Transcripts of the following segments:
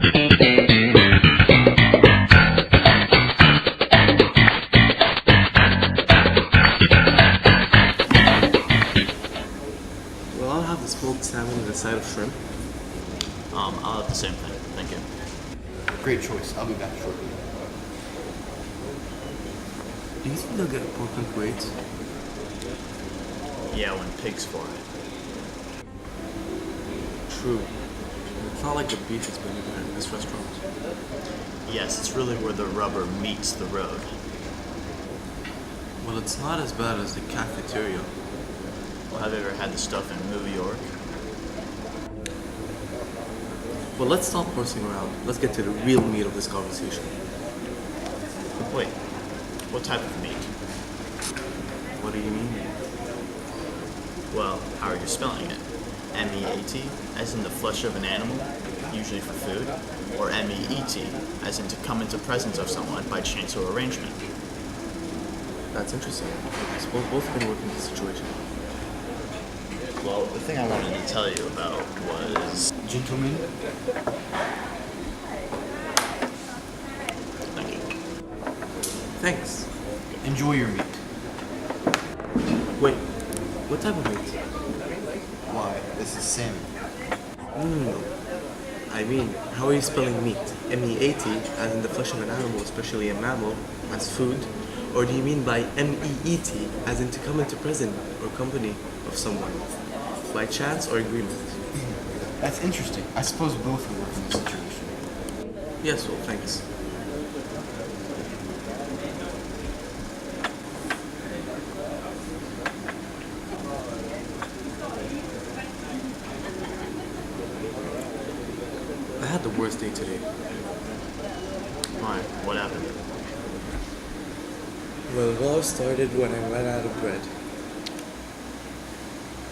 Well, I'll have the smoked salmon and a side of shrimp. I'll have the same thing. Thank you. Great choice. I'll be back shortly. Do you think they'll get pork and weights? Yeah, when pigs for it. True. It's not like the beef is better in this restaurant. Yes, it's really where the rubber meets the road. Well, it's not as bad as the cafeteria. Well, have you ever had the stuff in New York? But let's stop horsing around. Let's get to the real meat of this conversation. Wait, what type of meat? What do you mean? Well, how are you spelling it? M-E-A-T, as in the flesh of an animal, usually for food, or M-E-E-T, as in to come into presence of someone by chance or arrangement. That's interesting. I suppose both can work in this situation. Well, the thing I wanted to tell you about was... Gentlemen, Thank you. Thanks. enjoy your meat. Wait, what type of meat? Why, this is salmon. I mean, how are you spelling meat? M-E-A-T, as in the flesh of an animal, especially a mammal, as food? Or do you mean by M-E-E-T, as in to come into presence or company of someone? By chance or agreement? That's interesting. I suppose both will work in this situation. Yes, well, thanks. I had the worst day today. Why? What happened? Well, it all started when I ran out of bread.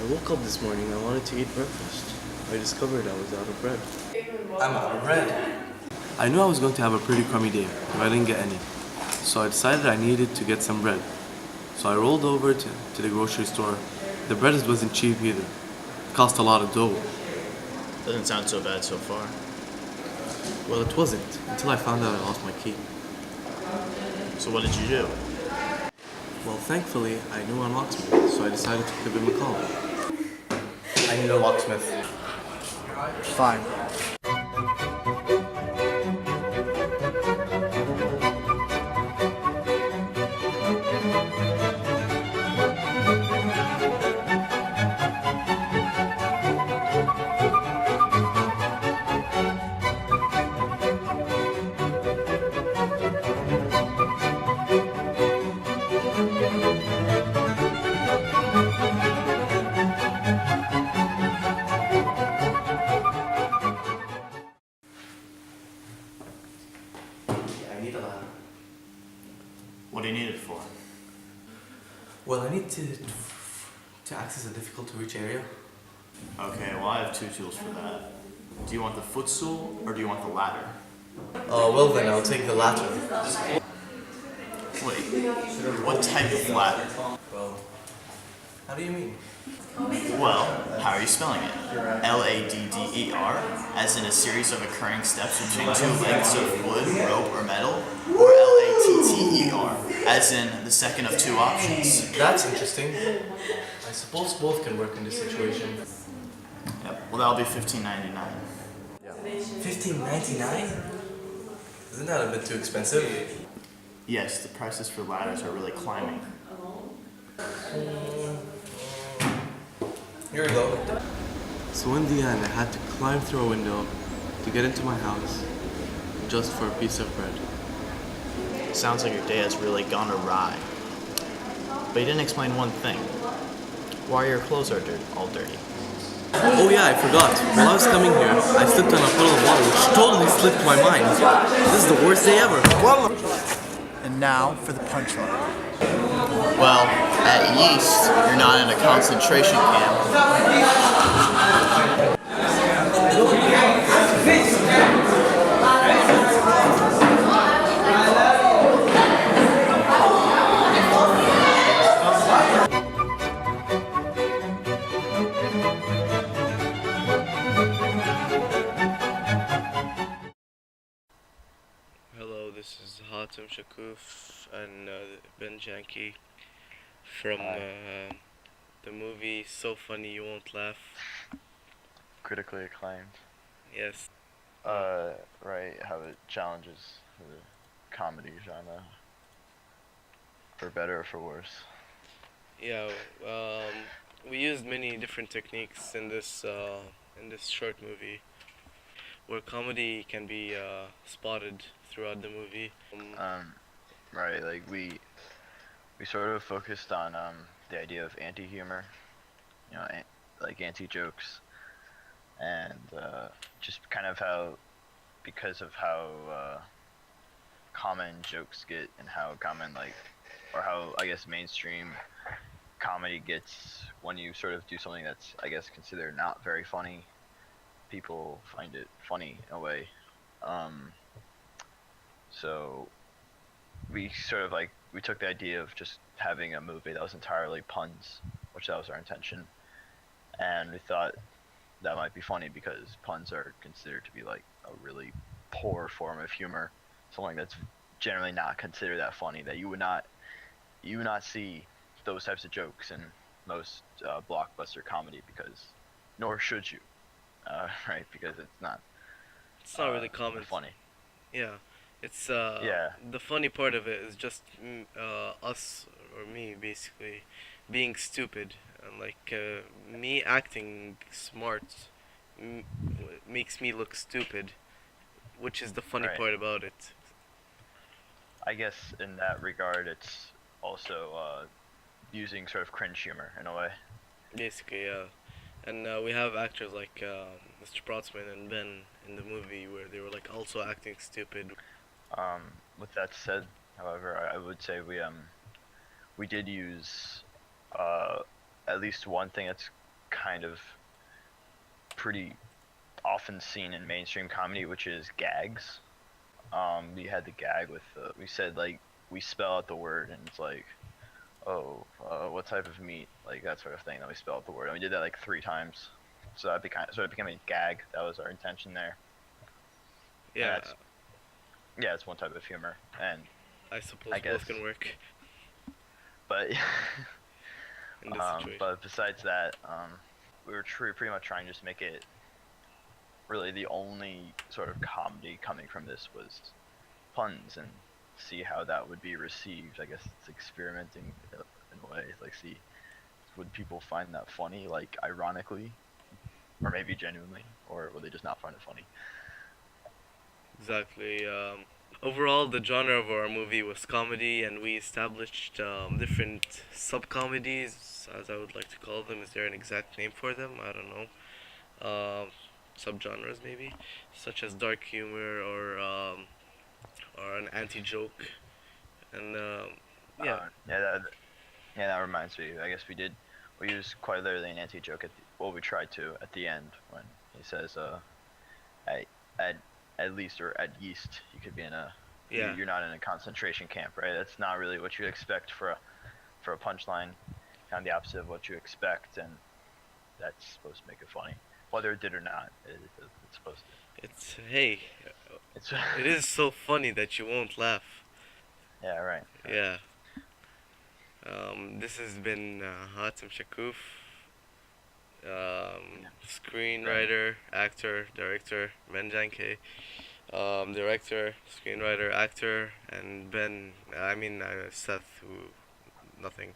I woke up this morning, I wanted to eat breakfast. I discovered I was out of bread. I'm out of bread. I knew I was going to have a pretty crummy day if I didn't get any. So I decided I needed to get some bread. So I rolled over to the grocery store. The bread wasn't cheap either. It cost a lot of dough. Doesn't sound so bad so far. Well, it wasn't, until I found out I lost my key. So what did you do? Well, thankfully, I knew a locksmith, so I decided to give him a call. I need a locksmith. Fine. I need a ladder. What do you need it for? Well, I need to access a difficult to reach area. Okay, well I have two tools for that. Do you want the footstool or do you want the ladder? Well then, I'll take the latter. Wait, what type of ladder? Well, how do you mean? Well, how are you spelling it? L-A-D-D-E-R, as in a series of occurring steps between two lengths of wood, rope, or metal? Or L-A-T-T-E-R, as in the second of two options? That's interesting. I suppose both can work in this situation. Yep, well that'll be $15.99. $15.99? Isn't that a bit too expensive? Yes, the prices for ladders are really climbing. Here we go. So in the end, I had to climb through a window to get into my house just for a piece of bread. Sounds like your day has really gone awry. But you didn't explain one thing. Why your clothes are all dirty. Oh yeah, I forgot. While I was coming here, I slipped on a puddle of water, which totally slipped my mind. This is the worst day ever. And now for the punchline. Well, at least you're not in a concentration camp. Hatem Shakuf and Ben Janki from Hi. the movie So Funny You Won't Laugh. Critically acclaimed. Yes. Right, how it challenges the comedy genre, for better or for worse. Yeah, we used many different techniques in this short movie, where comedy can be spotted throughout the movie. Um, right, like we sort of focused on the idea of anti-humor, like anti-jokes, and just kind of how because of how common jokes get and how common or how I guess mainstream comedy gets when you sort of do something that's I guess considered not very funny, people find it funny in a way. Um, so we sort of we took the idea of just having a movie that was entirely puns, which that was our intention, and we thought that might be funny because puns are considered to be like a really poor form of humor, something that's generally not considered that funny. That you would not see those types of jokes in most blockbuster comedy because, nor should you, right? Because It's not really common. funny. Yeah, it's Yeah, the funny part of it is just us or me basically being stupid and me acting smart makes me look stupid, which is the funny right. part about it. I guess in that regard, it's also using sort of cringe humor in a way. Basically, yeah. And we have actors like Mr. Protzman and Ben in the movie where they were like also acting stupid. With that said, however, I would say we did use uh, at least one thing that's kind of pretty often seen in mainstream comedy, which is gags. We had the gag with we said we spell out the word and it's like, oh, what type of meat, like that sort of thing. Then we spell out the word, and we did that like 3 times. So that became a gag. That was our intention there, and Yeah, that's yeah, it's one type of humor, and I suppose I guess, both can work but in this situation. but besides that, we were pretty much trying to just make it really the only sort of comedy coming from this was puns and see how that would be received. I guess it's experimenting in a way, like see would people find that funny, like ironically, or maybe genuinely, or would they just not find it funny? Exactly. Overall, the genre of our movie was comedy, and we established different sub-comedies, as I would like to call them. Is there an exact name for them? I don't know. Subgenres maybe, such as dark humor or an anti-joke, and yeah, Yeah, that reminds me. I guess we used quite literally an anti-joke well, we tried to at the end when he says, at, at, at least or at yeast, you could be in yeah, you're not in a concentration camp, right? That's not really what you expect for a punchline, kind of the opposite of what you expect, and that's supposed to make it funny. Whether it did or not, it's supposed to. it's hey, It's it is so funny that you won't laugh. yeah, right. Yeah. This has been Hatem Shakuf, Right. screenwriter, actor, director, Ben Janke, director, screenwriter, actor, and Ben, Seth, who, nothing.